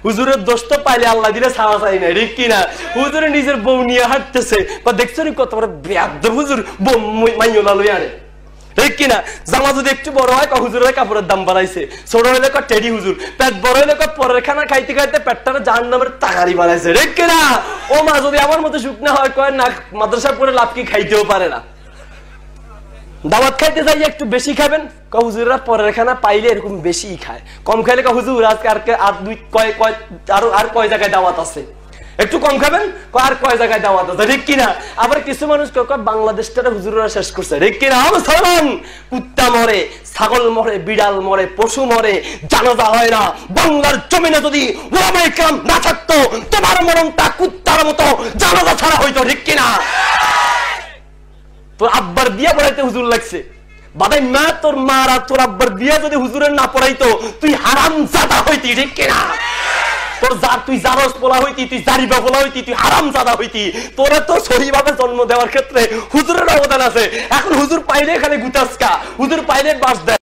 হুজুরের দোষ তো পাইলে আল্লাহ দিলে ছাড়া চাই না, ঠিক কিনা? হুজুরে নিজের বউ নিয়ে হাঁটতেছে, বা দেখছো কত বড় বেয়াদব হুজুর বউ মাইয়লা লই আরে, ঠিক কিনা? জামা যদি একটু বড় হয় হুজুরের কাপড়ের দাম বাড়াইছে, ছোট হইলে টেডি হুজুর, পেট বড় হইলে পরের খানা খাইতে খাইতে পেটটা জাহান্নামের তাগারি বাড়াইছে, ঠিক কিনা? ও মা যদি আমার মতো শুকনা হয় কয় না মাদ্রাসা পড়ে লাভ কি খাইতেও পারে না। দাওয়াত খাইতে যাই একটু বেশি খাবেন, হুজুররা পরের খানা পাইলে এরকম বেশি খায়, কম খাইলে হুজুর আজকে আর দুই আর কয় জায়গায় দাওয়াত আছে, একটু কম খাবেন আর কয় জায়গায় দাওয়াত আছে, ঠিক কিনা? আবার কিছু মানুষ বাংলাদেশটা হুজুররা শেষ করছে, ঠিক কিনা? কুত্তা মরে, ছাগল মরে, বিড়াল মরে, পশু মরে, জানাজা হয় না। বাংলার জমিনে যদি ওলামায়ে কেরাম না থাকতো তোমার মরণটা কুত্তার মতো জানাজা ছাড়া হইতো, ঠিক কিনা? তোর আব্বার বিয়া পড়াইতে হুজুর লাগছে, বাদাই মা তোর মারা তোর আব্বার বিয়া যদি হুজুরের না পড়াইতো তুই হারামজাদা হইতি, ঠিক কিনা? তোর তুই জারজ পোলা হইতি, তুই জারিবা পোলা হইতি, তুই হারামজাদা হইতি। তোরে তো সহিভাবে জন্ম দেওয়ার ক্ষেত্রে হুজুরের অবদান আছে। এখন হুজুর পাইলে এখানে গুতাসকা, হুজুর পাইলে বাস দেয়।